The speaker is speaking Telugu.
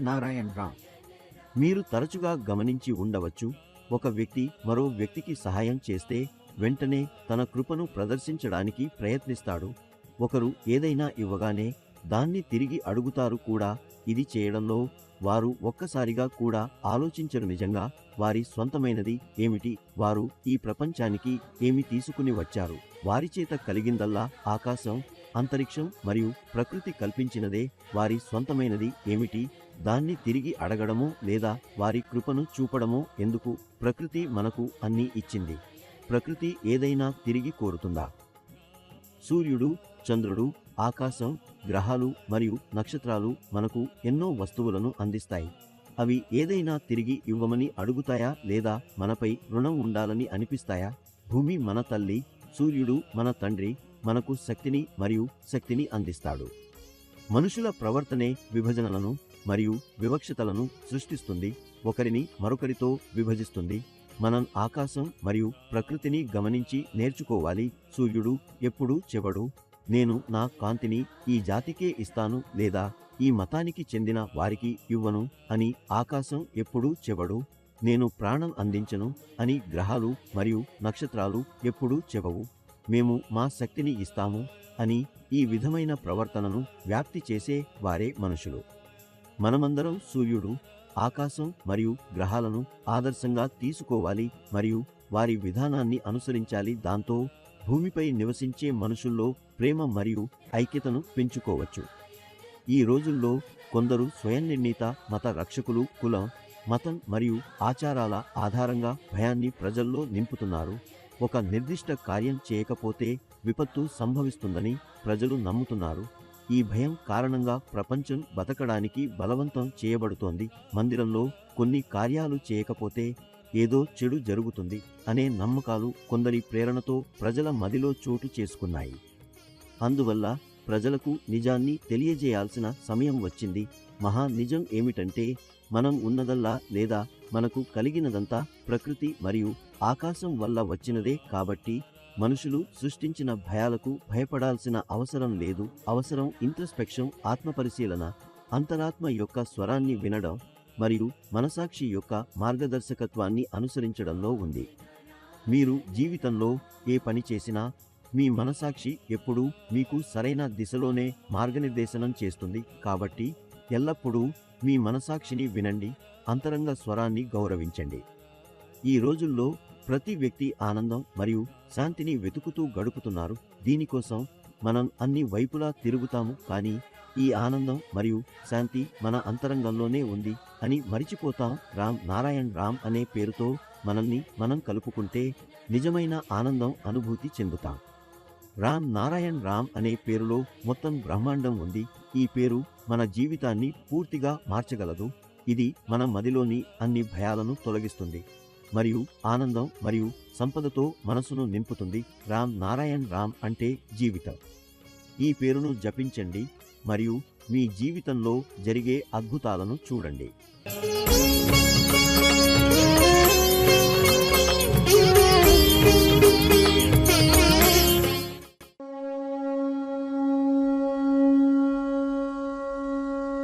నారాయణ్ రామ్. మీరు తరచుగా గమనించి ఉండవచ్చు, ఒక వ్యక్తి మరో వ్యక్తికి సహాయం చేస్తే వెంటనే తన కృపను ప్రదర్శించడానికి ప్రయత్నిస్తాడు. ఒకరు ఏదైనా ఇవ్వగానే దాన్ని తిరిగి అడుగుతారు కూడా. ఇది చేయడంలో వారు ఒక్కసారిగా కూడా ఆలోచించరు. నిజంగా వారి స్వంతమైనది ఏమిటి, వారు ఈ ప్రపంచానికి ఏమి తీసుకుని వచ్చారు, వారి చేత కలిగిందల్లా ఆకాశం, అంతరిక్షం మరియు ప్రకృతి కల్పించినదే. వారి స్వంతమైనది ఏమిటి, దాన్ని తిరిగి అడగడమో లేదా వారి కృపను చూపడమో ఎందుకు? ప్రకృతి మనకు అన్నీ ఇచ్చింది. ప్రకృతి ఏదైనా తిరిగి కోరుతుందా? సూర్యుడు, చంద్రుడు, ఆకాశం, గ్రహాలు మరియు నక్షత్రాలు మనకు ఎన్నో వస్తువులను అందిస్తాయి. అవి ఏదైనా తిరిగి ఇవ్వమని అడుగుతాయా లేదా మనపై రుణం ఉండాలని అనిపిస్తాయా? భూమి మన తల్లి, సూర్యుడు మన తండ్రి, మనకు శక్తిని మరియు శక్తిని అందిస్తాడు. మనుషుల ప్రవర్తనే విభజనలను మరియు వివక్షతలను సృష్టిస్తుంది, ఒకరిని మరొకరితో విభజిస్తుంది. మనం ఆకాశం మరియు ప్రకృతిని గమనించి నేర్చుకోవాలి. సూర్యుడు ఎప్పుడూ చెబడు, నేను నా కాంతిని ఈ జాతికే ఇస్తాను లేదా ఈ మతానికి చెందిన వారికి ఇవ్వను అని. ఆకాశం ఎప్పుడూ చెబడు, నేను ప్రాణం అందించను అని. గ్రహాలు మరియు నక్షత్రాలు ఎప్పుడూ చెబవు, మేము మా శక్తిని ఇస్తాము అని. ఈ విధమైన ప్రవర్తనను వ్యాప్తి చేసే వారే మనుషులు. మనమందరం సూర్యుడు, ఆకాశం మరియు గ్రహాలను ఆదర్శంగా తీసుకోవాలి మరియు వారి విధానాన్ని అనుసరించాలి. దాంతో భూమిపై నివసించే మనుషుల్లో ప్రేమ మరియు ఐక్యతను పెంచుకోవచ్చు. ఈ రోజుల్లో కొందరు స్వయం నిర్ణీత మత రక్షకులు కులం, మతం మరియు ఆచారాల ఆధారంగా భయాన్ని ప్రజల్లో నింపుతున్నారు. ఒక నిర్దిష్ట కార్యం చేయకపోతే విపత్తు సంభవిస్తుందని ప్రజలు నమ్ముతున్నారు. ఈ భయం కారణంగా ప్రపంచం బతకడానికి బలవంతం చేయబడుతోంది. మందిరంలో కొన్ని కార్యాలు చేయకపోతే ఏదో చెడు జరుగుతుంది అనే నమ్మకాలు కొందరి ప్రేరణతో ప్రజల మదిలో చోటు చేసుకున్నాయి. అందువల్ల ప్రజలకు నిజాన్ని తెలియజేయాల్సిన సమయం వచ్చింది. మహా నిజం ఏమిటంటే, మనం ఉన్నదల్లా లేదా మనకు కలిగినదంతా ప్రకృతి మరియు ఆకాశం వల్ల వచ్చినదే. కాబట్టి మనుషులు సృష్టించిన భయాలకు భయపడాల్సిన అవసరం లేదు. అవసరం ఇంట్రస్పెక్షన్, ఆత్మపరిశీలన, అంతరాత్మ యొక్క స్వరాన్ని వినడం మరియు మనసాక్షి యొక్క మార్గదర్శకత్వాన్ని అనుసరించడంలో ఉంది. మీరు జీవితంలో ఏ పని చేసినా మీ మనసాక్షి ఎప్పుడూ మీకు సరైన దిశలోనే మార్గనిర్దేశనం చేస్తుంది. కాబట్టి ఎల్లప్పుడూ మీ మనసాక్షిని వినండి, అంతరంగ స్వరాన్ని గౌరవించండి. ఈ రోజుల్లో ప్రతి వ్యక్తి ఆనందం మరియు శాంతిని వెతుకుతూ గడుపుతున్నారు. దీనికోసం మనం అన్ని వైపులా తిరుగుతాము, కానీ ఈ ఆనందం మరియు శాంతి మన అంతరంగంలోనే ఉంది అని మరిచిపోతాం. రామ్ నారాయణ్ రామ్ అనే పేరుతో మనల్ని మనం కలుపుకుంటే నిజమైన ఆనందం అనుభూతి చెందుతాం. రామ్ నారాయణ్ రామ్ అనే పేరులో మొత్తం బ్రహ్మాండం ఉంది. ఈ పేరు మన జీవితాన్ని పూర్తిగా మార్చగలదు. ఇది మన మదిలోని అన్ని భయాలను తొలగిస్తుంది మరియు ఆనందం మరియు సంపదతో మనసును నింపుతుంది. రామ్ నారాయణ్ రామ్ అంటే జీవితం. ఈ పేరును జపించండి మరియు మీ జీవితంలో జరిగే అద్భుతాలను చూడండి.